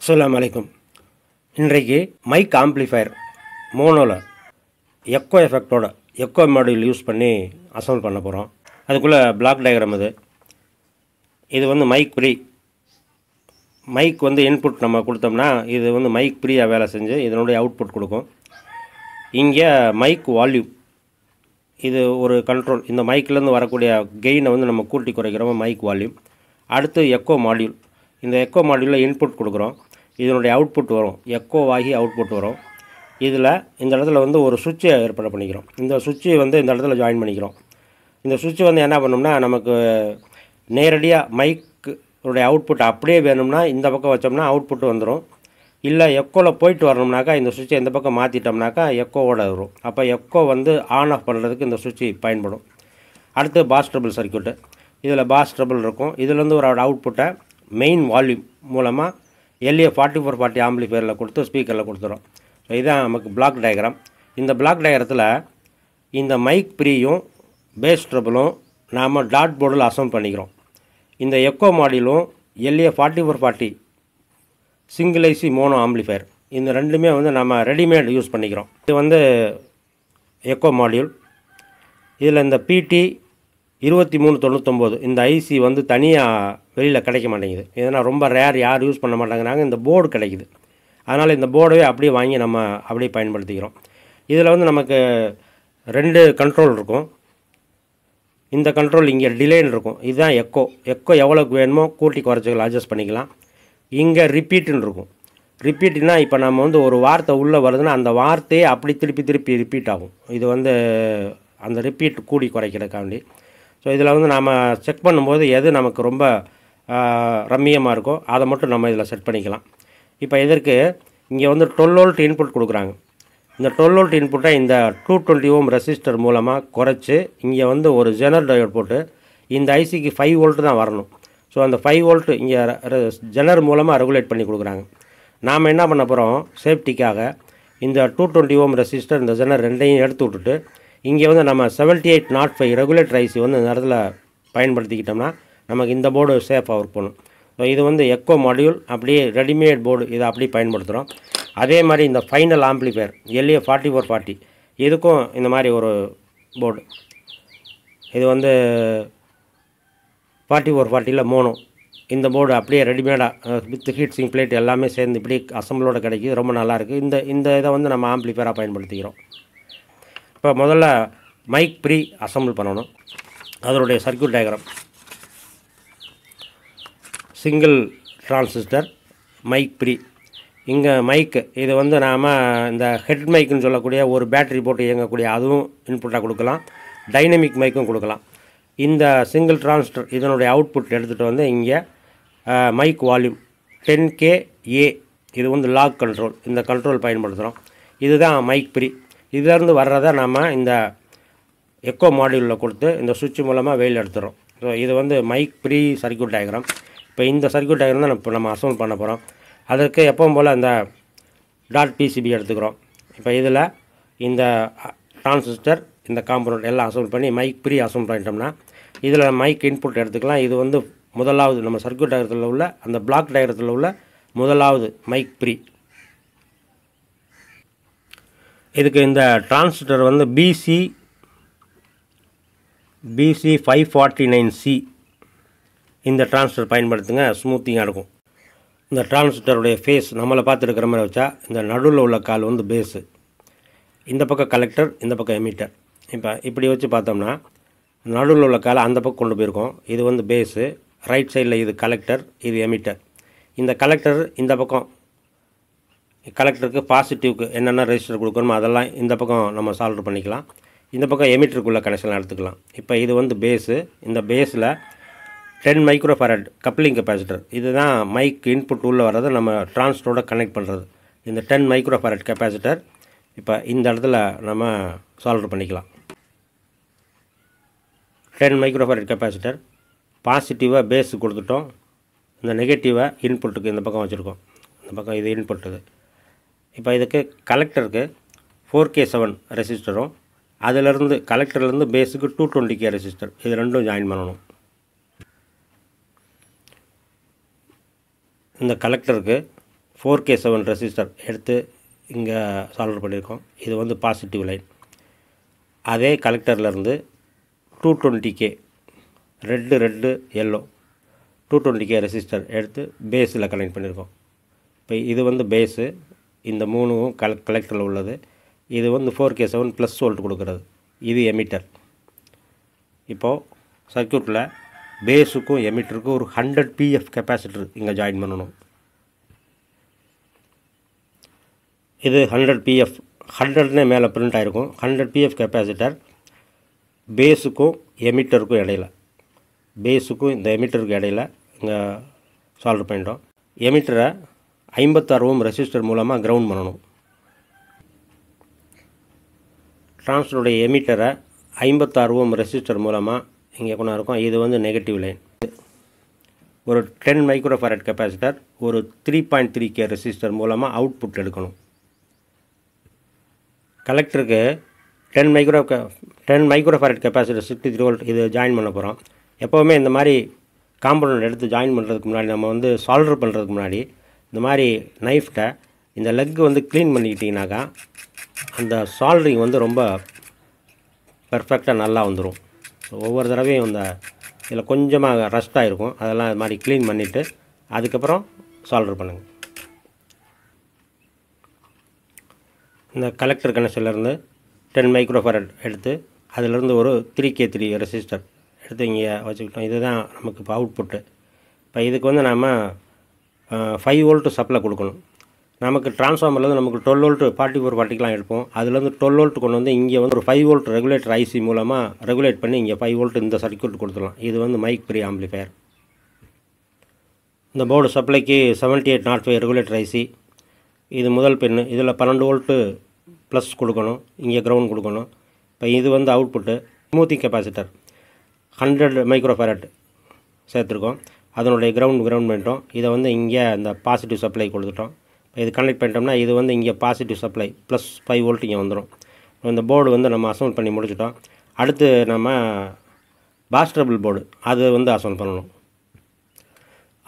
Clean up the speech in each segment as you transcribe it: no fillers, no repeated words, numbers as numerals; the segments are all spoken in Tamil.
அஸ்ஸலாமு அலைக்கும். இன்றைக்கு மைக் ஆம்ப்ளிஃபயர் மோனோவில் எக்கோ எஃபெக்டோட எக்கோ மாடியூல் யூஸ் பண்ணி அசம்பிள் பண்ண போகிறோம். அதுக்குள்ளே பிளாக் டயக்ராம் இது வந்து மைக் ப்ரீ. மைக் வந்து இன்புட் நம்ம கொடுத்தோம்னா இது வந்து மைக் ப்ரீயாக வேலை செஞ்சு இதனுடைய அவுட்புட் கொடுக்கும். இங்கே மைக் வால்யூம், இது ஒரு கண்ட்ரோல். இந்த மைக்கிலேருந்து வரக்கூடிய கெயினை வந்து நம்ம கூட்டி குறைக்கிறோம், மைக் வால்யூம். அடுத்து எக்கோ மாடியூல். இந்த எக்கோ மாடியூலில் இன்புட் கொடுக்குறோம், இதனுடைய அவுட்புட் வரும், எக்கோ ஆகி அவுட்புட் வரும். இதில் இந்த இடத்துல வந்து ஒரு சுவிட்சை ஏற்பாடு பண்ணிக்கிறோம். இந்த சுவிட்சை வந்து இந்த இடத்துல ஜாயின் பண்ணிக்கிறோம். இந்த சுவிட்சை வந்து என்ன பண்ணோம்னா, நமக்கு நேரடியாக மைக்குடைய அவுட்புட் அப்படியே வேணும்னா இந்த பக்கம் வச்சோம்னா அவுட்புட் வந்துடும். இல்லை எக்கோவில் போயிட்டு வரணும்னாக்கா இந்த சுவிட்சை இந்த பக்கம் மாற்றிட்டோம்னாக்கா எக்கோவோட வரும். அப்போ எக்கோ வந்து ஆன் ஆஃப் பண்ணுறதுக்கு இந்த சுவிட்சை பயன்படும். அடுத்து பாஸ் ட்ரபிள் சர்க்யூட்டு. இதில் பாஸ் ட்ரபிள் இருக்கும். இதிலேருந்து ஒரு அவுட்புட்டை மெயின் வால்யூம் மூலமாக LA4440 ஆம்பிளிஃபயரில் கொடுத்து ஸ்பீக்கரில் கொடுத்துரும். ஸோ இதுதான் நமக்கு பிளாக் டயக்ராம். இந்த பிளாக் டயக்ரத்தில் இந்த மைக் ப்ரீயும் பேஸ் ட்ரபிளும் நாம் டாட் போர்டில் அசம்பிள் பண்ணிக்கிறோம். இந்த எக்கோ மாடியூலும் LA4440 single IC mono amplifier, இந்த ரெண்டுமே வந்து நம்ம ரெடிமேட் யூஸ் பண்ணிக்கிறோம். இது வந்து எக்கோ மாடியூல். இதில் இந்த PT2399 இந்த ஐசி வந்து தனியாக வெளியில் கிடைக்க மாட்டேங்குது. இதனால் ரொம்ப ரேர், யார் யூஸ் பண்ண மாட்டேங்கிறாங்க. இந்த போர்டு கிடைக்குது, அதனால் இந்த போர்டவே அப்படியே வாங்கி நம்ம அப்படியே பயன்படுத்திக்கிறோம். இதில் வந்து நமக்கு 2 கண்ட்ரோல் இருக்கும். இந்த கண்ட்ரோல் இங்கே டிலேன்னு இருக்கும். இதுதான் எக்கோ. எக்கோ எவ்வளோக்கு வேணுமோ கூட்டி குறைச்சிக்கலாம், அட்ஜஸ்ட் பண்ணிக்கலாம். இங்கே ரிப்பீட்டுன்னு இருக்கும். ரிப்பீட்னா இப்போ நம்ம வந்து ஒரு வார்த்தை உள்ளே வருதுன்னா அந்த வார்த்தையே அப்படி திருப்பி ரிப்பீட் ஆகும். இது வந்து அந்த ரிப்பீட் கூடி குறைக்கிறதுக்காண்டி. ஸோ இதில் வந்து நாம் செக் பண்ணும்போது எது நமக்கு ரொம்ப ரம்மியமாக இருக்கோ அதை மட்டும் நம்ம இதில் செட் பண்ணிக்கலாம். இப்போ இதற்கு இங்கே வந்து 12 வோல்ட் இன்புட் கொடுக்குறாங்க. இந்த 12 வோல்ட் இன்புட்டை இந்த 220 ஓம் ரெசிஸ்டர் மூலமாக குறைச்சி இங்கே வந்து ஒரு ஜெனர் டயோட் போட்டு இந்த ஐசிக்கு 5 வோல்ட் தான் வரணும். ஸோ அந்த 5 வோல்ட் இங்கே ஜெனர் மூலமாக ரெகுலேட் பண்ணி கொடுக்குறாங்க. நாம் என்ன பண்ண போகிறோம், சேஃப்டிக்காக இந்த 220 ஓம் ரெசிஸ்டர் இந்த ஜெனர் ரெண்டையும் எடுத்து விட்டுட்டு இங்கே வந்து நம்ம 7805 ரெகுலேட்டர் ஐசி வந்து இந்த இடத்துல பயன்படுத்திக்கிட்டோம்னா நமக்கு இந்த போர்டு சேஃபாக ஒர்க் பண்ணும். ஸோ இது வந்து எக்கோ மாடியூல், அப்படியே ரெடிமேட் போர்டு, இதை அப்படியே பயன்படுத்துகிறோம். அதே மாதிரி இந்த ஃபைனல் ஆம்பிளிஃபயர் LA4440 இதுக்கும் இந்த மாதிரி ஒரு போர்டு. இது வந்து 4440 மோனோ. இந்த போர்டு அப்படியே ரெடிமேடாக வித் ஹீட் சிங் பிளேட் எல்லாமே சேர்ந்து இப்படி அசம்பிளோட கிடைக்கிது. ரொம்ப நல்லாயிருக்கு. இந்த இதை வந்து நம்ம ஆம்பிளிஃபயராக பயன்படுத்திக்கிறோம். இப்போ முதல்ல மைக் ப்ரீ அசம்பிள் பண்ணணும். அதனுடைய circuit diagram. Single transistor mic pre. இங்கே மைக்கு இது வந்து நாம் இந்த ஹெட் மைக்குன்னு சொல்லக்கூடிய ஒரு பேட்டரி போட்டு இயங்கக்கூடிய அதுவும் இன்புட்டாக கொடுக்கலாம், டைனமிக் மைக்கும் கொடுக்கலாம். இந்த சிங்கிள் டிரான்சிஸ்டர் இதனுடைய அவுட்புட் எடுத்துகிட்டு வந்து இங்கே மைக் வால்யூம் 10kA, இது வந்து லாக் கண்ட்ரோல், இந்த கண்ட்ரோல் பயன்படுத்துகிறோம். இதுதான் மைக் ப்ரீ. இதிலேருந்து வர்றதை நம்ம இந்த எக்கோ மாடியூலில் கொடுத்து இந்த சுவிட்ச் மூலமாக வெளியில் எடுத்துகிறோம். ஸோ இது வந்து மைக் ப்ரீ சர்க்யூட் டயக்ராம். இப்போ இந்த சர்க்யூட் டயக்ராம் தான் இப்போ நம்ம அசம்பிள் பண்ண போகிறோம். அதற்கு எப்பவும் போல் இந்த டாட் பிசிபி எடுத்துக்கிறோம். இப்போ இதில் இந்த டிரான்சிஸ்டர் இந்த காம்பனண்ட் எல்லாம் அசம்பிள் பண்ணி மைக் ப்ரீ அசம்பிள் பண்ணிட்டோம்னா இதில் மைக் இன்புட் எடுத்துக்கலாம். இது வந்து முதலாவது நம்ம சர்க்யூட் டயக்ராத்தில் உள்ள அந்த பிளாக் டயக்ராத்தில் உள்ள முதலாவது மைக் ப்ரீ. இதுக்கு இந்த டிரான்சிஸ்டர் வந்து BC549C இந்த டிரான்சிஸ்டர் பயன்படுத்துங்க, ஸ்மூத்திங்காக இருக்கும். இந்த டிரான்சிஸ்டருடைய ஃபேஸ் நம்மளை பார்த்துருக்கிற மாதிரி வச்சா இந்த நடுவில் உள்ள கால் வந்து பேஸு, இந்த பக்கம் கலெக்டர், இந்த பக்கம் எமிட்டர். இப்போ இப்படி வச்சு பார்த்தோம்னா நடுவில் உள்ள காலை அந்த பக்கம் கொண்டு போயிருக்கோம். இது வந்து பேஸு, ரைட் சைடில் இது கலெக்டர், இது எமிட்டர். இந்த கலெக்டர் இந்த பக்கம், கலெக்டருக்கு பாசிட்டிவ்க்கு என்னென்ன ரெஜிஸ்டர் கொடுக்கணுமோ அதெல்லாம் இந்த பக்கம் நம்ம சால்வ் பண்ணிக்கலாம். இந்த பக்கம் எமிட்டருக்குள்ளே கனெக்ஷன் எடுத்துக்கலாம். இப்போ இது வந்து பேஸு. இந்த பேஸில் 10 மைக்ரோஃபாரட் கப்ளிங் கெப்பாசிட்டர், இதுதான் மைக் இன்புட் உள்ளே வர்றதை நம்ம டிரான்சிஸ்டரோட கனெக்ட் பண்ணுறது. இந்த 10 மைக்ரோஃபாரட் கெப்பாசிட்டர் இப்போ இந்த இடத்துல நம்ம சால்வ் பண்ணிக்கலாம். 10 மைக்ரோஃபாரட் கெப்பாசிட்டர் பாசிட்டிவாக பேஸு கொடுத்துட்டோம். இந்த நெகட்டிவாக இன்புட்டுக்கு இந்த பக்கம் வச்சுருக்கோம். இந்த பக்கம் இது இன்புட்டுது. இப்போ இதுக்கு கலெக்டருக்கு 4K7 ரெசிஸ்டரும் அதிலிருந்து கலெக்டர்லேருந்து பேஸுக்கு 220K ரெசிஸ்டர், இது ரெண்டும் ஜாயின் பண்ணணும். இந்த கலெக்டருக்கு 4K7 ரெசிஸ்டர் எடுத்து இங்கே சால்டர் பண்ணியிருக்கோம். இது வந்து பாசிட்டிவ் லைன். அதே கலெக்டர்லேருந்து 220K red yellow 220K resistor எடுத்து பேஸில் கனெக்ட் பண்ணியிருக்கோம். இப்போ இது வந்து பேஸு, இந்த மூணும் கலெக்டரில் உள்ளது. இது வந்து 4K7 ப்ளஸ் வோல்ட் கொடுக்குறது. இது எமிட்டர். இப்போது சர்க்யூட்டில் பேஸுக்கும் எமிட்டருக்கும் ஒரு 100 PF கெப்பாசிட்டர் இங்கே ஜாயின் பண்ணணும். இது 100 PF 100னே மேலே பிரிண்ட் ஆகிருக்கும். 100 PF கெப்பாசிட்டர் பேஸுக்கும் எமிட்டருக்கும் இடையில, பேஸுக்கும் இந்த எமிட்டருக்கு இடையில இங்கே சால்டர் பண்ணிட்டோம். எமிட்டரை 56 ஓம் ரெசிஸ்டர் மூலமாக கிரவுண்ட் பண்ணணும். டிரான்சிஸ்டருடைய எமிட்டரை 56 ஓம் ரெசிஸ்டர் மூலமாக இங்கே கொண்டு இருக்கோம். இது வந்து நெகட்டிவ் லைன். ஒரு 10 மைக்ரோஃபாரட் கெப்பாசிட்டர் ஒரு 3.3K ரெசிஸ்டர் மூலமாக அவுட்புட் எடுக்கணும். கலெக்டருக்கு 10 மைக்ரோஃபாரட் கெப்பாசிட்டர் 63 வோல்ட் இது ஜாயின் பண்ண போகிறோம். எப்போவுமே இந்த மாதிரி காம்பவுண்ட் எடுத்து ஜாயின் பண்ணுறதுக்கு முன்னாடி, நம்ம வந்து சால்டர் பண்ணுறதுக்கு முன்னாடி இந்த மாதிரி நைஃப்ட்டை இந்த லெக் வந்து க்ளீன் பண்ணிக்கிட்டிங்கனாக்கா அந்த சால்டரிங் வந்து ரொம்ப பெர்ஃபெக்டாக நல்லா வந்துடும். ஸோ ஒவ்வொரு தடவையும் இந்த இதில் கொஞ்சமாக ரஸ்ட்டாக இருக்கும், அதெல்லாம் இது மாதிரி க்ளீன் பண்ணிவிட்டு அதுக்கப்புறம் சால்டர் பண்ணுங்கள். இந்த கலெக்டர் கனெக்ஷன்லேருந்து 10 மைக்ரோஃபாரட் எடுத்து அதிலிருந்து ஒரு 3K3 ரெசிஸ்டர் எடுத்து இங்கே வச்சுக்கிட்டோம். இதுதான் நமக்கு இப்போ அவுட்புட்டு. இப்போ இதுக்கு வந்து நம்ம 5 வோல்ட்டு சப்ளை கொடுக்கணும். நமக்கு டிரான்ஸ்ஃபார்மர்லேருந்து நமக்கு 12 வோல்ட்டு 44 40லாம் எடுப்போம். அதுலேருந்து 12 வோல்ட் கொண்டு வந்து இங்கே வந்து ஒரு 5 வோல்ட் ரெகுலேட்டர் ஐசி மூலமாக ரெகுலேட் பண்ணி இங்கே 5 வோல்ட் இந்த சர்க்யூட் கொடுத்துடலாம். இது வந்து மைக் ப்ரீ ஆம்பிளிஃபையர். இந்த போர்டு சப்ளைக்கு 7805 ரெகுலேட்டர் ஐசி. இது முதல் பின்னு. இதில் 12 வோல்ட்டு ப்ளஸ் கொடுக்கணும், இங்கே கிரவுண்ட் கொடுக்கணும். இப்போ இது வந்து அவுட்புட்டு. ஸ்மூத்திங் கெப்பாசிட்டர் 100 மைக்ரோஃபாரட் சேர்த்துருக்கோம். அதனுடைய கிரவுண்ட் பண்ணிட்டோம். இதை வந்து இங்கே அந்த பாசிட்டிவ் சப்ளை கொடுத்துட்டோம். இப்போ இது கனெக்ட் பண்ணிட்டோம்னா இது வந்து இங்கே பாசிட்டிவ் சப்ளை ப்ளஸ் 5 வோல்ட் இங்கே வந்துடும். இந்த போர்டு வந்து நம்ம அசம்பிள் பண்ணி முடிச்சிட்டோம். அடுத்து நம்ம பாஸ்டபிள் போர்டு அது வந்து அசம்பிள் பண்ணணும்.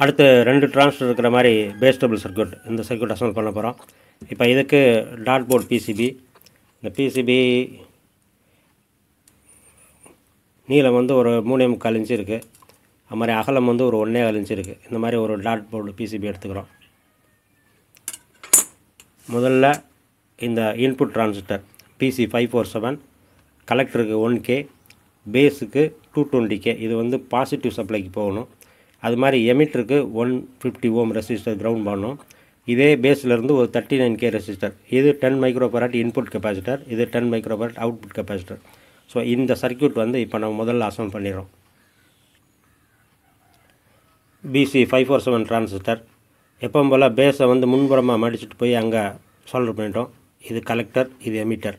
அடுத்து 2 டிரான்சிஸ்டர் இருக்கிற மாதிரி பேஸ்டபிள் சர்க்யூட், இந்த சர்க்யூட் அசம்பிள் பண்ண போகிறோம். இப்போ இதுக்கு டாட் போர்டு பிசிபி. இந்த பிசிபி நீளம் வந்து ஒரு 3.25 இன்ச்சு இருக்குது. அது மாதிரி அகலம் வந்து ஒரு 1.25 இன்ச்சு இருக்குது. இந்த மாதிரி ஒரு டாட் போர்டு பிசிபி எடுத்துக்கிறோம். முதல்ல இந்த input transistor PC547 கலெக்டருக்கு 1K, பேஸுக்கு 220K இது வந்து பாசிட்டிவ் சப்ளைக்கு போகணும். அது மாதிரி எமிட்டருக்கு 150 ஓம் ரெசிஸ்டர் கிரவுண்ட் பண்ணணும். இதே பேஸ்லேருந்து ஒரு 39K ரெசிஸ்டர். இது 10 மைக்ரோஃபாரட் இன்புட் கெப்பாசிட்டர், இது 10 மைக்ரோஃபாரட் அவுட்புட் கெப்பாசிட்டர். ஸோ இந்த சர்க்யூட் வந்து இப்போ நம்ம முதல்ல அசம்பிள் பண்ணிடுறோம். BC547 டிரான்சிஸ்டர் எப்பவும் போல் பேஸை வந்து முன்புறமாக மடிச்சுட்டு போய் அங்கே சால்டர் பண்ணிட்டோம். இது கலெக்டர், இது எமிட்டர்.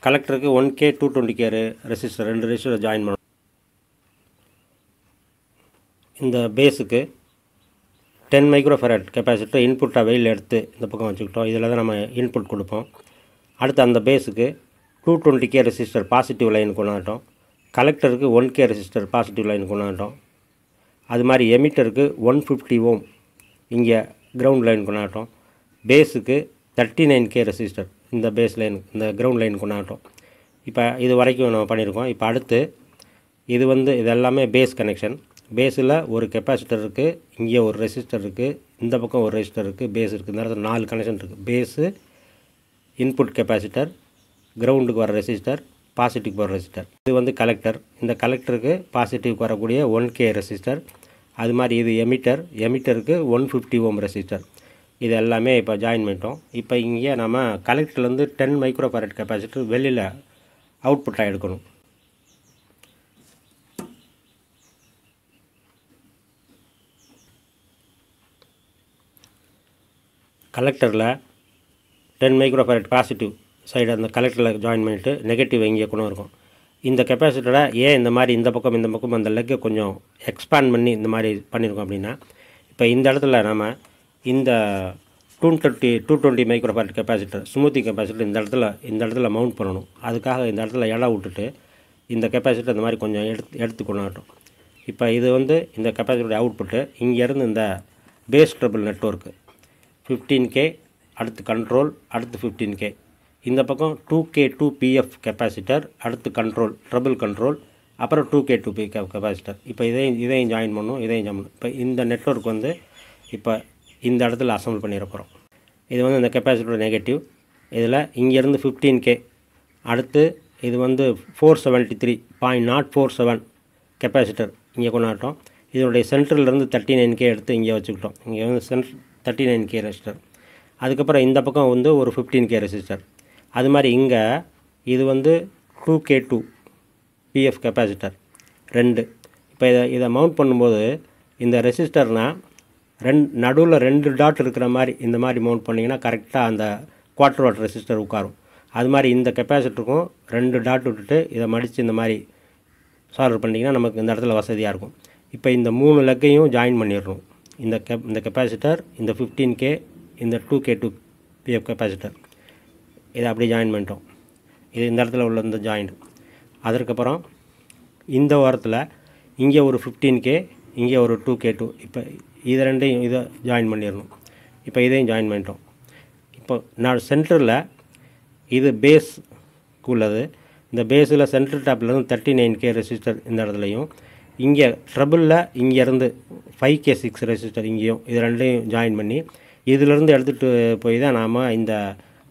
கலெக்டருக்கு 1K 220K resistor 2 resistor join பண்ணணும். இந்த பேஸுக்கு 10 மைக்ரோஃபாரட் கெப்பாசிட்டர் இன்புட்டாக வெளியில் எடுத்து இந்த பக்கம் வச்சுக்கிட்டோம். இதில் தான் நம்ம இன்புட் கொடுப்போம். அடுத்து அந்த பேஸுக்கு 220K ரெசிஸ்டர் பாசிட்டிவ் லைன் கொண்டாட்டோம். கலெக்டருக்கு 1K ரெசிஸ்டர் பாசிட்டிவ் லைன் கொண்டாட்டோம். அது மாதிரி எமிட்டருக்கு 150 ஓம் இங்கே கிரவுண்ட் லைன் கொண்டாட்டோம். பேஸுக்கு 39K ரெசிஸ்டர் இந்த பேஸ் லைன் இந்த கிரவுண்ட் லைன் கொண்டாட்டோம். இப்போ இது வரைக்கும் நம்ம பண்ணியிருக்கோம். இப்போ அடுத்து இது வந்து இது எல்லாமே பேஸ் கனெக்ஷன். பேஸில் ஒரு கெப்பாசிட்டர் இருக்குது, இங்கே ஒரு ரெசிஸ்டர் இருக்குது, இந்த பக்கம் ஒரு ரெசிஸ்டர் இருக்குது, பேஸ் இருக்குது. இந்த இடத்துல 4 கனெக்ஷன் இருக்குது. பேஸு, இன்புட் கெப்பாசிட்டர், கிரவுண்டுக்கு வர ரெசிஸ்டர், பாசிட்டிவ்க்கு வர ரெசிஸ்டர். இது வந்து கலெக்டர். இந்த கலெக்டருக்கு பாசிட்டிவ்க்கு வரக்கூடிய 1K ரெசிஸ்டர். அது மாதிரி இது எமிட்டருக்கு 150 ஓம் ரெசிஸ்டர். இது எல்லாமே இப்போ ஜாயின் பண்ணிட்டோம். இப்போ இங்கே நம்ம கலெக்டர்லேருந்து 10 மைக்ரோஃபாரட் கெப்பாசிட்டர் வெளியில் அவுட்புட்டாக எடுக்கணும். கலெக்டரில் 10 மைக்ரோஃபாரட் பாசிட்டிவ் சைடு அந்த கலெக்டரில் ஜாயின் பண்ணிவிட்டு நெகட்டிவ் இங்கே கொண்டு இருக்கும். இந்த கெப்பாசிட்டரை ஏன் இந்த மாதிரி இந்த பக்கம் அந்த லெக்கை கொஞ்சம் எக்ஸ்பேண்ட் பண்ணி இந்த மாதிரி பண்ணியிருக்கோம் அப்படின்னா, இப்போ இந்த இடத்துல நம்ம இந்த 220 மைக்ரோஃபாரட் கெப்பாசிட்டர் ஸ்மூத்திங் கெப்பாசிட்டர் இந்த இடத்துல மவுண்ட் பண்ணணும். அதுக்காக இந்த இடத்துல இடம் விட்டுட்டு இந்த கெப்பாசிட்டர் இந்த மாதிரி கொஞ்சம் எடுத்து கொண்டாட்டோம். இப்போ இது வந்து இந்த கெப்பாசிட்டருடைய அவுட்புட்டு. இங்கேருந்து இந்த பேஸ் ட்ரபிள் நெட்வொர்க்கு 15K, அடுத்து கண்ட்ரோல், அடுத்து 15K. இந்த பக்கம் 2K 2PF கெப்பாசிட்டர், அடுத்து கண்ட்ரோல், ட்ரபிள் கண்ட்ரோல், அப்புறம் 2K 2PF கெப்பாசிட்டர். இப்போ இதையும் ஜாயின் பண்ணும், இதையும் ஜாயின் பண்ணும். இப்போ இந்த நெட்வொர்க் வந்து இப்போ இந்த இடத்துல அசம்பிள் பண்ணிட போகிறோம். இது வந்து இந்த கெப்பாசிட்டரோட நெகட்டிவ். இதில் இங்கேருந்து 15K, அடுத்து இது வந்து 473.047 கெப்பாசிட்டர் இங்கே கொண்டாட்டோம். இதனுடைய சென்டர்லேருந்து 39K எடுத்து இங்கே வச்சுக்கிட்டோம். இங்கே வந்து 39K ரெசிஸ்டர். அதுக்கப்புறம் இந்த பக்கம் வந்து ஒரு 15K ரெசிஸ்டர். அது மாதிரி இங்கே இது வந்து 2K 2PF கெப்பாசிட்டர் 2. இப்போ இதை மவுண்ட் பண்ணும்போது இந்த ரெசிஸ்டர்னால் நடுவில் 2 டாட் இருக்கிற மாதிரி இந்த மாதிரி மவுண்ட் பண்ணிங்கன்னா கரெக்டாக அந்த குவார்ட்டர் வாட் ரெசிஸ்டர் உட்காரும். அது மாதிரி இந்த கெப்பாசிட்டருக்கும் 2 டாட் விட்டுட்டு இதை மடித்து இந்த மாதிரி சால்வ் பண்ணிங்கன்னா நமக்கு இந்த இடத்துல வசதியாக இருக்கும். இப்போ இந்த 3 லெக்கையும் ஜாயின் பண்ணிடணும். இந்த கெப்பாசிட்டர், இந்த 15K, இந்த 2K 2PF கெப்பாசிட்டர் இதை அப்படியே ஜாயின் பண்ணிட்டோம். இது இந்த இடத்துல உள்ள இந்த ஜாயிண்ட். அதற்கப்புறம் இந்த வாரத்தில் இங்கே ஒரு 15K, இங்கே ஒரு 2K 2. இப்போ இது ரெண்டையும் இதை ஜாயின் பண்ணிடணும். இப்போ இதையும் ஜாயின் பண்ணிட்டோம். இப்போ நான் சென்டரில் இது பேஸ்க்கு உள்ளது. இந்த பேஸில் சென்ட்ரல் டாப்லேருந்து 39K ரெசிஸ்டர் இந்த இடத்துலையும், இங்கே ட்ரபிளில் இங்கேருந்து 5K 6 ரெசிஸ்டர் இங்கேயும், இது ரெண்டையும் ஜாயின் பண்ணி இதிலேருந்து எடுத்துகிட்டு போய் தான் நாம் இந்த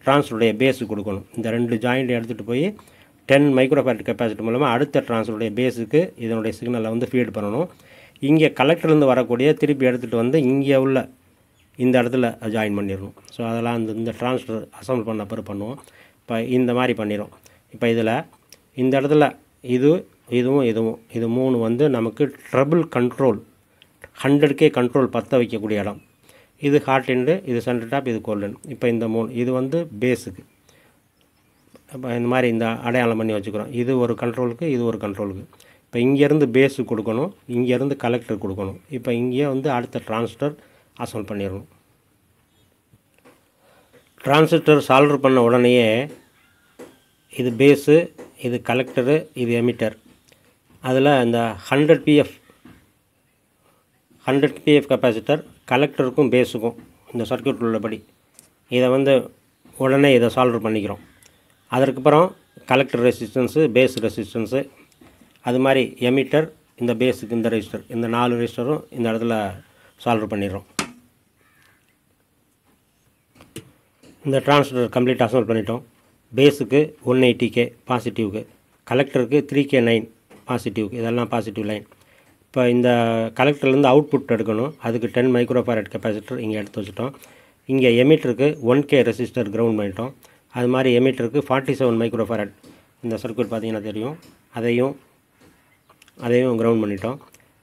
ட்ரான்ஸ்ஃபருடைய பேஸுக்கு கொடுக்கணும். இந்த 2 ஜாயிண்ட் எடுத்துகிட்டு போய் 10 மைக்ரோஃபாரட் கெப்பாசிட்டி மூலமாக அடுத்த ட்ரான்ஸ்ஃபருடைய பேஸுக்கு இதனுடைய சிக்னலை வந்து ஃபீட் பண்ணணும். இங்கே கலெக்டர்லேருந்து வரக்கூடிய திருப்பி எடுத்துகிட்டு வந்து இங்கே உள்ள இந்த இடத்துல ஜாயின் பண்ணிடணும். ஸோ அதெல்லாம் இந்த ட்ரான்ஸ்ஃபர் அசம்பிள் பண்ண பிறகு பண்ணுவோம். இப்போ இந்த மாதிரி பண்ணிடும். இப்போ இதில் இந்த இடத்துல இதுவும் இது 3 வந்து நமக்கு ட்ரபிள் கண்ட்ரோல் 100K கண்ட்ரோல் பற்ற வைக்கக்கூடிய இடம். இது ஹாட் எண்டு, இது சென்டர் டாப், இது கோல்ட் எண்ட். இப்போ இந்த 3 இது வந்து பேஸுக்கு. இப்போ இந்த மாதிரி இந்த அடையாளம் பண்ணி வச்சுக்கிறோம். இது ஒரு கண்ட்ரோலுக்கு, இது ஒரு கண்ட்ரோலுக்கு. இப்போ இங்கேருந்து பேஸுக்கு கொடுக்கணும், இங்கேருந்து கலெக்டர் கொடுக்கணும். இப்போ இங்கே வந்து அடுத்த டிரான்சிஸ்டர் அசம்பிள் பண்ணிடணும். டிரான்சிஸ்டர் சால்வ் பண்ண உடனேயே இது பேஸு, இது கலெக்டரு, இது எமிட்டர். அதில் இந்த 100 PF கெப்பாசிட்டர் கலெக்டருக்கும் பேஸுக்கும் இந்த சர்க்யூட் உள்ளபடி இதை வந்து உடனே இதை சால்வ் பண்ணிக்கிறோம். அதற்கப்புறம் கலெக்டர் ரெசிஸ்டன்ஸு, பேஸ் ரெசிஸ்டன்ஸு, அது மாதிரி எமிட்டர், இந்த பேஸுக்கு இந்த ரெஜிஸ்டர், இந்த 4 ரெஜிஸ்டரும் இந்த இடத்துல சால்வ் பண்ணிடுறோம். இந்த டிரான்சிஸ்டர் கம்ப்ளீட் அசம்பிள் பண்ணிட்டோம். பேஸுக்கு 180K பாசிட்டிவ்க்கு, கலெக்டருக்கு 3K 9 பாசிட்டிவ்க்கு, இதெல்லாம் பாசிட்டிவ் லைன். இப்போ இந்த கலெக்டர்லேருந்து அவுட்புட் எடுக்கணும். அதுக்கு 10 மைக்ரோஃபாரட் கெப்பாசிட்டர் இங்கே எடுத்து வச்சுட்டோம். இங்கே எமிட்டருக்கு 1K ரெசிஸ்டர் கிரவுண்ட் பண்ணிட்டோம். அது மாதிரி எமிட்டருக்கு 47 மைக்ரோஃபாரட் இந்த சர்க்யூட் பார்த்தீங்கன்னா தெரியும், அதையும் கிரவுண்ட் பண்ணிட்டோம்.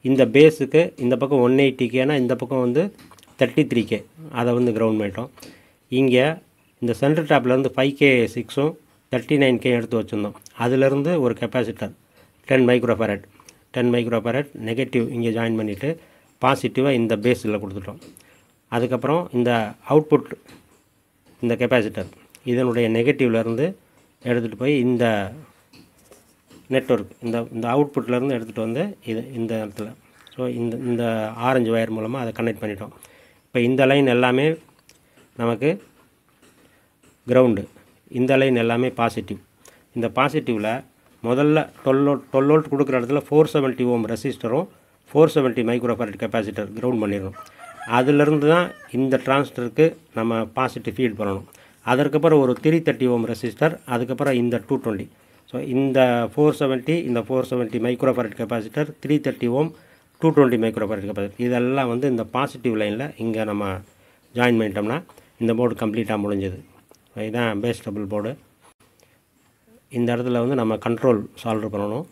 இந்த பேஸுக்கு இந்த பக்கம் 180Kனா இந்த பக்கம் வந்து 33K, அதை வந்து கிரவுண்ட் பண்ணிட்டோம். இங்கே இந்த சென்டர் டாப்லேருந்து 5K 6ம் 39K எடுத்து வச்சுருந்தோம். அதிலேருந்து ஒரு கெப்பாசிட்டர் 10 மைக்ரோஃபாரட் நெகட்டிவ் இங்கே ஜாயின் பண்ணிவிட்டு பாசிட்டிவாக இந்த பேஸில் கொடுத்துட்டோம். அதுக்கப்புறம் இந்த அவுட்புட் இந்த கெப்பாசிட்டர் இதனுடைய நெகட்டிவ்லேருந்து எடுத்துகிட்டு போய் இந்த நெட்வொர்க் இந்த அவுட்புட்லேருந்து எடுத்துகிட்டு வந்து இந்த இடத்துல, ஸோ இந்த ஆரஞ்சு வயர் மூலமாக அதை கனெக்ட் பண்ணிட்டோம். இப்போ இந்த லைன் எல்லாமே நமக்கு கிரவுண்டு, இந்த லைன் எல்லாமே பாசிட்டிவ். இந்த பாசிட்டிவில் முதல்ல 12 வோல்ட் கொடுக்குற இடத்துல 470 ஓம் ரெசிஸ்டரும் 470 மைக்ரோஃபாரட் கெப்பாசிட்டர் கிரவுண்ட் பண்ணிடணும். அதிலிருந்து தான் இந்த டிரான்சிஸ்டருக்கு நம்ம பாசிட்டிவ் ஃபீட் பண்ணணும். அதற்கப்புறம் ஒரு 330 ஓம் ரெசிஸ்டர், அதுக்கப்புறம் இந்த 220. ஸோ இந்த 470 மைக்ரோஃபாரட் கெப்பாசிட்டர், 330 ஓம், 220 மைக்ரோஃபாரட் கெப்பாசிட்டர், இதெல்லாம் வந்து இந்த பாசிட்டிவ் லைனில் இங்கே நம்ம ஜாயின் பண்ணிட்டோம்னா இந்த போர்டு கம்ப்ளீட்டாக முடிஞ்சது. இதுதான் பேஸ் டபுள் போர்டு. இந்த இடத்துல வந்து நம்ம கண்ட்ரோல் சால்வ் பண்ணணும்,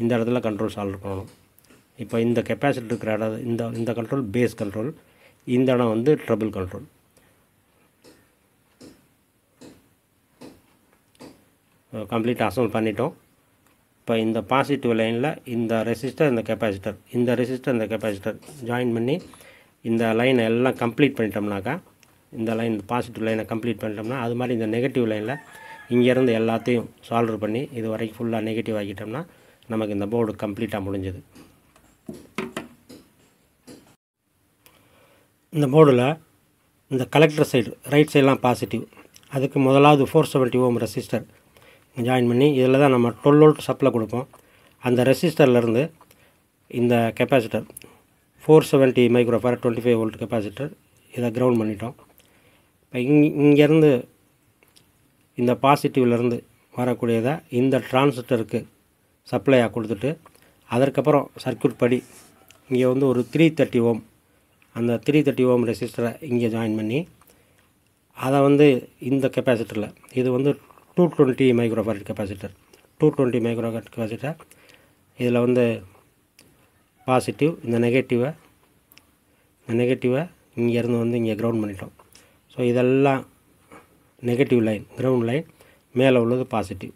இந்த இடத்துல கண்ட்ரோல் சால்வ் பண்ணணும். இப்போ இந்த கெப்பாசிட்டி இருக்கிற இடம் இந்த கண்ட்ரோல் பேஸ் கண்ட்ரோல், இந்த இடம் வந்து ட்ரபிள் கண்ட்ரோல். கம்ப்ளீட்டாக அசம்பிள் பண்ணிட்டோம். இப்போ இந்த பாசிட்டிவ் லைனில் இந்த ரெசிஸ்டர் இந்த கெப்பாசிட்டர் ஜாயின் பண்ணி இந்த லைனை எல்லாம் கம்ப்ளீட் பண்ணிட்டோம்னாக்கா, இந்த லைன் பாசிட்டிவ் லைனை கம்ப்ளீட் பண்ணிட்டோம்னா, அது மாதிரி இந்த நெகட்டிவ் லைனில் இங்கேருந்து எல்லாத்தையும் சால்வ் பண்ணி இது வரைக்கும் ஃபுல்லாக நெகட்டிவ் ஆக்கிட்டோம்னா நமக்கு இந்த போர்டு கம்ப்ளீட்டாக முடிஞ்சது. இந்த போர்டில் இந்த கலெக்டர் சைடு ரைட் சைடெலாம் பாசிட்டிவ். அதுக்கு முதலாவது 470 ஓம் ரெசிஸ்டர் ஜாயின் பண்ணி இதில் தான் நம்ம 12 வோல்ட் சப்ளை கொடுப்போம். அந்த ரெசிஸ்டர்லேருந்து இந்த கெப்பாசிட்டர் 470 மைக்ரோஃபாரட் 25 வோல்ட் கெப்பாசிட்டர் இதை கிரவுண்ட் பண்ணிட்டோம். இப்போ இங்கேருந்து இந்த பாசிட்டிவ்லேருந்து வரக்கூடியதை இந்த டிரான்சிஸ்டருக்கு சப்ளையாக கொடுத்துட்டு அதற்கப்புறம் சர்க்யூட் படி இங்கே வந்து ஒரு 330 ஓம் அந்த 330 ஓம் ரெசிஸ்டரை இங்கே ஜாயின் பண்ணி அதை வந்து இந்த கெப்பாசிட்டரில் இது வந்து 220 மைக்ரோஃபாரட் கெப்பாசிட்டர் 220 மைக்ரோஃபாரட் கெப்பாசிட்டர் இதில் வந்து பாசிட்டிவ் இந்த நெகட்டிவை இங்கேருந்து வந்து இங்கே கிரவுண்ட் பண்ணிட்டோம். ஸோ இதெல்லாம் நெகட்டிவ் லைன் கிரவுண்ட் லைன், மேலே உள்ளது பாசிட்டிவ்.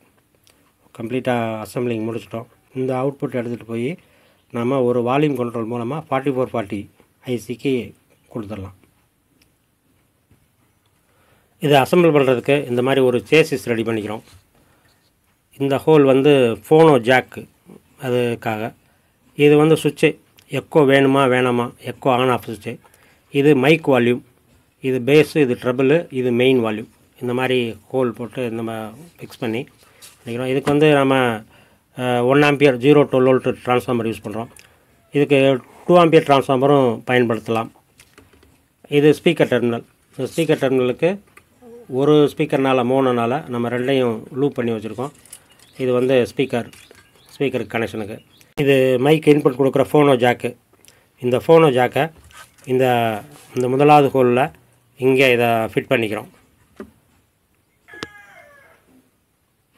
கம்ப்ளீட்டாக அசம்பிளிங் முடிச்சிட்டோம். இந்த அவுட்புட் எடுத்துகிட்டு போய் நம்ம ஒரு வால்யூம் கண்ட்ரோல் மூலமாக 4440 ஐசிக்கு கொடுத்துடலாம். இதை அசம்பிள் பண்ணுறதுக்கு இந்த மாதிரி ஒரு சேசிஸ் ரெடி பண்ணிக்கிறோம். இந்த ஹோல் வந்து ஃபோனோ ஜாக்கு அதுக்காக. இது வந்து சுவிட்சு எக்கோ வேணுமா வேணாமா, எக்கோ ஆன் ஆஃப் சுவிட்சு. இது மைக் வால்யூம், இது பேஸு, இது ட்ரபிளு, இது மெயின் வால்யூம். இந்த மாதிரி ஹோல் போட்டு நம்ம ஃபிக்ஸ் பண்ணி பண்ணிக்கிறோம். இதுக்கு வந்து நம்ம 1 ampere 0 to 12 volt transformer use பண்ணுறோம். இதுக்கு 2 ஆம்பியர் ட்ரான்ஸ்ஃபார்மரும் பயன்படுத்தலாம். இது ஸ்பீக்கர் டெர்மினல். இந்த ஸ்பீக்கர் டெர்மினலுக்கு ஒரு ஸ்பீக்கர்னால் மோனோனால் நம்ம ரெண்டையும் லூப் பண்ணி வச்சுருக்கோம். இது வந்து ஸ்பீக்கருக்கு கனெக்ஷனுக்கு. இது மைக் இன்புட் கொடுக்குற ஃபோனோ ஜாக்கு. இந்த ஃபோனோ ஜாக்கை இந்த முதலாவது ஹோலில் இங்கே இதை ஃபிட் பண்ணிக்கிறோம்.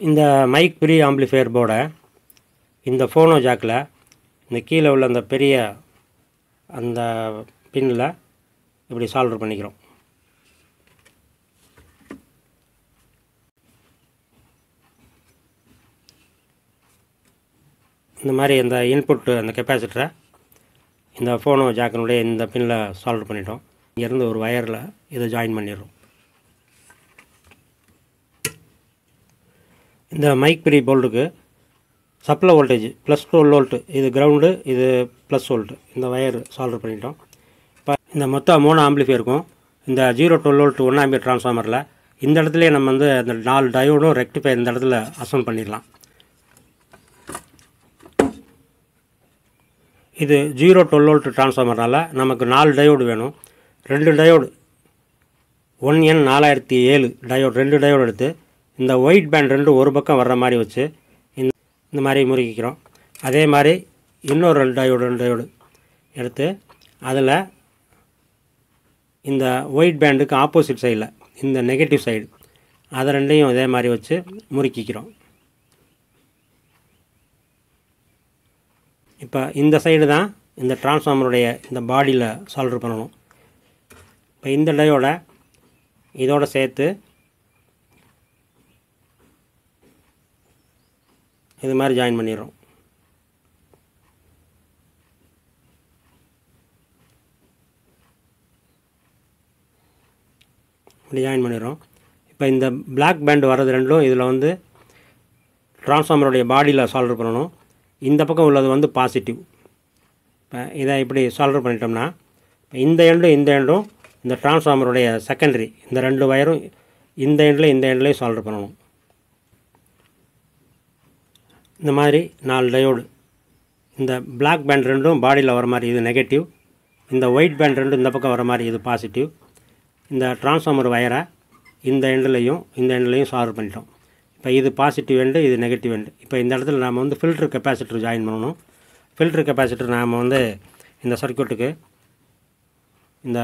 இந்த மைக் ப்ரீ ஆம்பிளிஃபையர் போர்டை இந்த ஃபோனோ ஜாக்கில் இந்த கீழே உள்ள அந்த பெரிய அந்த பின்னில் இப்படி சால்டர் பண்ணிக்கிறோம். இந்த மாதிரி இந்த இன்புட் அந்த கெப்பாசிட்டரை இந்த ஃபோனோ ஜாக்கினுடைய இந்த பின்னில் சால்டர் பண்ணிட்டோம். இங்கேருந்து ஒரு வயரில் இதை ஜாயின் பண்ணிடுறோம். இந்த மைக் ப்ரீ போல்டுக்கு சப்ளை வோல்டேஜ் +12 வோல்ட், இது கிரவுண்டு, இது +1 வோல்ட். இந்த வயர் சால்டர் பண்ணிட்டோம். இப்போ இந்த மொத்தம் 3 ஆம்பிளிஃபையருக்கும் இந்த 0 to 12 வோல்ட் 1 ஆம்பியர் ட்ரான்ஸ்ஃபார்மரில் இந்த இடத்துலையே நம்ம வந்து அந்த 4 டயோடும் ரெக்டிஃபையர் இந்த இடத்துல அசெம்பிள் பண்ணிடலாம். இது 0 to 12 வோல்ட் ட்ரான்ஸ்ஃபார்மர்னால் நமக்கு 4 டயோடு வேணும். 2 டயோடு 1N4007 டயோடு 2 டயோடு எடுத்து இந்த ஒயிட் பேண்ட் 2 ஒரு பக்கம் வர்ற மாதிரி வச்சு இந்த மாதிரி முறுக்கிக்கிறோம். அதே மாதிரி இன்னொரு 2 டயோடு எடுத்து அதில் இந்த ஒயிட் பேண்டுக்கு ஆப்போசிட் சைடில் இந்த நெகட்டிவ் சைடு அதை ரெண்டையும் இதே மாதிரி வச்சு முறுக்கிக்கிறோம். இப்போ இந்த சைடு தான் இந்த டிரான்ஸ்ஃபார்மருடைய இந்த பாடியில் சால்டர் பண்ணணும். இப்போ இந்த டயோட இதோட சேர்த்து இது மாதிரி ஜாயின் பண்ணிடுறோம். இப்படி ஜாயின் பண்ணிடுறோம். இப்போ இந்த பிளாக் பேண்ட் வர்றது ரெண்டும் இதில் வந்து டிரான்ஸ்ஃபார்மருடைய பாடியில் சால்டர் பண்ணணும். இந்த பக்கம் உள்ளது வந்து பாசிட்டிவ். இப்போ இதை இப்படி சால்டர் பண்ணிட்டோம்னா இந்த எண்டும் இந்த டிரான்ஸ்ஃபார்மருடைய செகண்டரி இந்த 2 வயரும் இந்த எண்ட்லேயும் சால்டர் பண்ணணும். இந்த மாதிரி 4 டயோடு இந்த பிளாக் பேண்ட் 2 பாடியில் வர மாதிரி இது நெகட்டிவ், இந்த ஒயிட் பேண்ட் 2 இந்த பக்கம் வர மாதிரி இது பாசிட்டிவ். இந்த டிரான்ஸ்ஃபார்மர் வயரை இந்த எண்ட்லேயும் சால்டர் பண்ணிட்டோம். இப்போ இது பாசிட்டிவ் எண்டு, இது நெகட்டிவ் எண்டு. இப்போ இந்த இடத்துல நாம் வந்து ஃபில்டர் கெப்பாசிட்டர் ஜாயின் பண்ணணும். ஃபில்டர் கெப்பாசிட்டர் நாம் வந்து இந்த சர்க்யூட்டுக்கு இந்த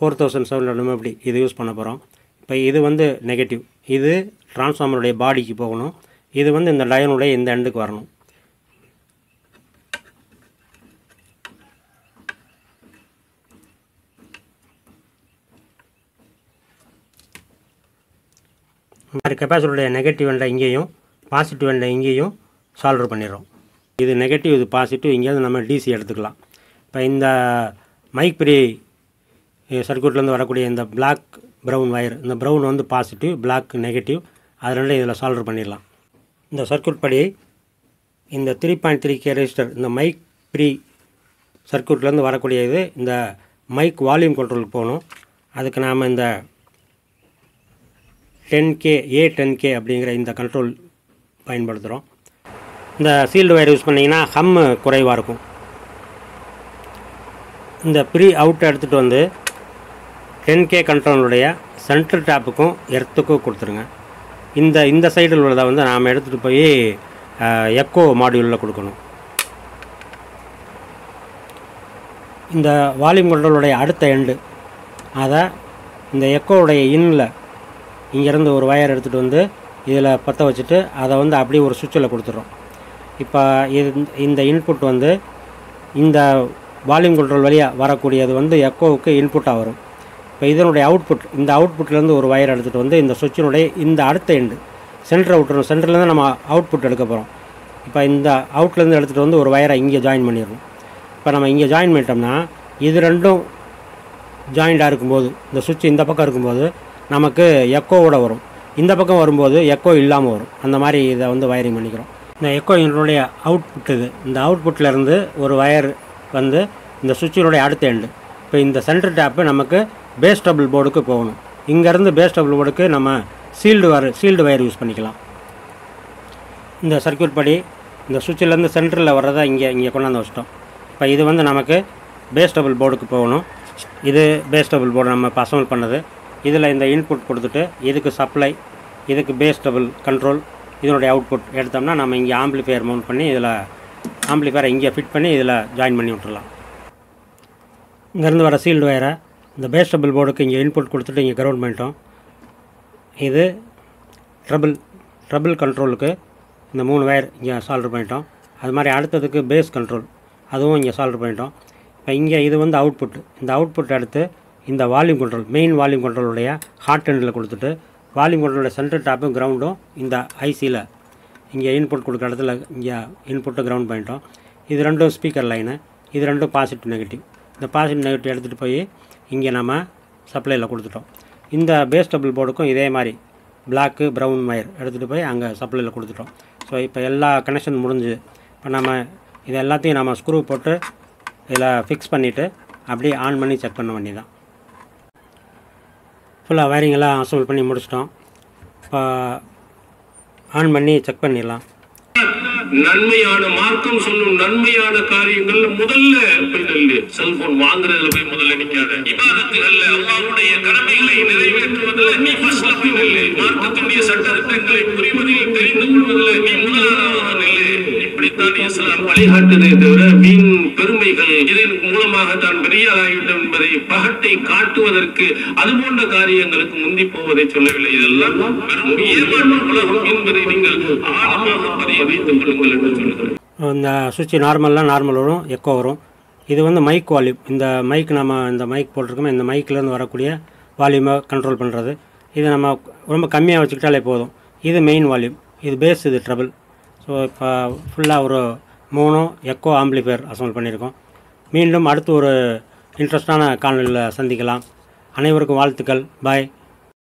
4700 mFD இது யூஸ் பண்ண போகிறோம். இப்போ இது வந்து நெகட்டிவ், இது டிரான்ஸ்ஃபார்மருடைய பாடிக்கு போகணும். இது வந்து இந்த டயோனுடைய இந்த எண்டுக்கு வரணும். இந்த மாதிரி கெப்பாசிட்டருடைய நெகட்டிவ் எண்டை இங்கேயும் பாசிட்டிவ் எண்டை இங்கேயும் சால்டர் பண்ணிடுறோம். இது நெகட்டிவ், இது பாசிட்டிவ், இங்கேருந்து நம்ம டிசி எடுத்துக்கலாம். இப்போ இந்த மைக் ப்ரீ சர்க்யூட்லேருந்து வரக்கூடிய இந்த பிளாக் ப்ரௌன் வயர், இந்த ப்ரௌன் வந்து பாசிட்டிவ், பிளாக் நெகட்டிவ், அது ரெண்டும் இதில் சால்டர் பண்ணிடலாம். இந்த சர்க்யூட் படி இந்த 3.3K ரெஜிஸ்டர் இந்த மைக் ப்ரீ சர்க்யூட்லேருந்து வரக்கூடிய இது இந்த மைக் வால்யூம் கண்ட்ரோலுக்கு போகணும். அதுக்கு நாம் இந்த 10K A10K அப்படிங்கிற இந்த கண்ட்ரோல் பயன்படுத்துகிறோம். இந்த சீல்டு ஒயர் யூஸ் பண்ணிங்கன்னா ஹம் குறைவாக இருக்கும். இந்த ப்ரீ அவுட்டை எடுத்துகிட்டு வந்து 10K கண்ட்ரோலுடைய சென்ட்ரல் டேப்புக்கும் எர்த்துக்கும் கொடுத்துருங்க. இந்த சைடில் உள்ளதை வந்து நாம் எடுத்துகிட்டு போய் எக்கோ மாடியூலில் கொடுக்கணும். இந்த வால்யூம் கண்ட்ரோலுடைய அடுத்த எண்டு அதை இந்த எக்கோவுடைய இன்னில் இங்கேருந்து ஒரு வயர் எடுத்துகிட்டு வந்து இதில் பற்ற வச்சுட்டு அதை வந்து அப்படியே ஒரு சுவிட்சில் கொடுத்துட்றோம். இப்போ இந்த இன்புட் வந்து இந்த வால்யூம் கண்ட்ரோல் வழியாக வரக்கூடியது வந்து எக்கோவுக்கு இன்புட்டாக வரும். இப்போ இதனுடைய அவுட்புட், இந்த அவுட்புட்லேருந்து ஒரு வயர் எடுத்துகிட்டு வந்து இந்த சுவிட்சினுடைய இந்த அடுத்த எண்டு சென்டரை விட்டுறோம். சென்டர்லேருந்து நம்ம அவுட்புட் எடுக்க போகிறோம். இப்போ இந்த அவுட்லேருந்து எடுத்துகிட்டு வந்து ஒரு வயரை இங்கே ஜாயின் பண்ணிடுறோம். இப்போ நம்ம இங்கே ஜாயின் பண்ணிட்டோம்னா இது ரெண்டும் ஜாயிண்டாக இருக்கும்போது, இந்த சுவிட்ச் இந்த பக்கம் இருக்கும்போது நமக்கு எக்கோவோட வரும். இந்த பக்கம் வரும்போது எக்கோ இல்லாமல் வரும். அந்த மாதிரி இதை வந்து வயரிங் பண்ணிக்கிறோம். இந்த எக்கோ என்னுடைய அவுட்புட் இது. இந்த அவுட்புட்லேருந்து ஒரு வயர் வந்து இந்த சுவிட்சினுடைய அடுத்த எண்டு. இப்போ இந்த சென்டர் டேப்பு நமக்கு பேஸ் டபுள் போர்டுக்கு போகணும். இங்கேருந்து பேஸ் டபுள் போர்டுக்கு நம்ம சீல்டு வயர் யூஸ் பண்ணிக்கலாம். இந்த சர்க்யூட் படி இந்த சுவிட்சிலேருந்து சென்டரில் வர்றதை இங்கே கொண்டாந்து வச்சிட்டோம். இப்போ இது வந்து நமக்கு பேஸ் டபுள் போர்டுக்கு போகணும். இது பேஸ் டபுள் போர்டு நம்ம இப்போ அசம்பிள் பண்ணது. இதில் இந்த இன்புட் கொடுத்துட்டு இதுக்கு சப்ளை, இதுக்கு பேஸ் டபுள் கண்ட்ரோல், இதனுடைய அவுட்புட் எடுத்தோம்னா நம்ம இங்கே ஆம்பிளிஃபையர் மவுண்ட் பண்ணி இதில் ஆம்பிளிஃபையரை இங்கே ஃபிட் பண்ணி இதில் ஜாயின் பண்ணி விட்டுறலாம். இங்கேருந்து வர சீல்டு வயரை இந்த பேஸ் டபுள் போர்டுக்கு இங்கே இன்புட் கொடுத்துட்டு இங்கே கிரவுண்ட் பண்ணிட்டோம். இது ட்ரபிள் கண்ட்ரோலுக்கு இந்த 3 வயர் இங்கே சால்டர் பண்ணிட்டோம். அது மாதிரி அடுத்ததுக்கு பேஸ் கண்ட்ரோல் அதுவும் இங்கே சால்டர் பண்ணிட்டோம். இப்போ இங்கே இது வந்து அவுட்புட். இந்த அவுட்புட் எடுத்து இந்த வால்யூம் கண்ட்ரோல், மெயின் வால்யூம் கண்ட்ரோலுடைய ஹாட் எண்டில் கொடுத்துட்டு வால்யூம் கண்ட்ரோலுடைய சென்டர் டாப்பும் கிரவுண்டும் இந்த ஐசியில் இங்கே இன்புட் கொடுக்குற இடத்துல இங்கே இன்புட்டு கிரவுண்ட் பண்ணிட்டோம். இது ரெண்டும் ஸ்பீக்கர் லைனு, இது ரெண்டும் பாசிட்டிவ் நெகட்டிவ். இந்த பாசிட்டிவ் நெகட்டிவ் எடுத்துகிட்டு போய் இங்கே நம்ம சப்ளையில் கொடுத்துட்டோம். இந்த பேஸ் டபுள் போர்டுக்கும் இதே மாதிரி பிளாக்கு ப்ரௌன் வயர் எடுத்துகிட்டு போய் அங்கே சப்ளையில் கொடுத்துட்டோம். ஸோ இப்போ எல்லா கனெக்ஷன் முடிஞ்சு இப்போ நம்ம இது எல்லாத்தையும் நம்ம ஸ்க்ரூ போட்டு இதில் ஃபிக்ஸ் பண்ணிவிட்டு அப்படியே ஆன் பண்ணி செக் பண்ண வேண்டியதான். ஃபுல்லாக வயரிங்கெல்லாம் அசம்பிள் பண்ணி முடிச்சிட்டோம். இப்போ ஆன் பண்ணி செக் பண்ணிடலாம். நன்மையான மார்க்கம் சொல்லும் நன்மையான காரியங்கள்ல முதல்ல போய் செல்போன் வாங்குறதுல போய் முதல்ல நிக்காத. இபாதத்துகள்ல அல்லாஹ்வுடைய கடமைகளை நிறைவேற்றுவதில் நீ ஃபர்ஸ்ட்ல போய் நில்லு. மார்க்கத்துடைய சட்டதிட்டங்களை புரிவதில் தெரிந்து கொள்வதில் நீ முதலாவதாக நில்லு. இப்படித்தான் இஸ்லாம் வழிகாட்டுதே தவிர வீண் பெருமைகள் இதன் மூலமாக தான் பெரியாராகிவிடும் என்பதை பகட்டை காட்டுவதற்கு அது போன்ற காரியங்களுக்கு முந்தி போவதை சொல்லவில்லை. இதெல்லாம் வெறும் ஏமாற்று உலகம் என்பதை நீங்கள் ஆழமாக பதிய வைத்துக் கொள்ளுங்கள். இந்த சுவிட்ச் நார்மல் வரும், எக்கோ வரும். இது வந்து மைக் வால்யூம். இந்த மைக் நம்ம இந்த மைக் போட்டிருக்கோமே, இந்த மைக்லேருந்து வரக்கூடிய வால்யூமை கண்ட்ரோல் பண்ணுறது. இதை நம்ம ரொம்ப கம்மியாக வச்சுக்கிட்டாலே போதும். இது மெயின் வால்யூம், இது பேஸ், இது ட்ரபிள். ஸோ இப்போ ஃபுல்லாக ஒரு 3 எக்கோ ஆம்பிளிஃபையர் அசம்பிள் பண்ணியிருக்கோம். மீண்டும் அடுத்து ஒரு இன்ட்ரெஸ்டான காணொலியில் சந்திக்கலாம். அனைவருக்கும் வாழ்த்துக்கள். பாய்.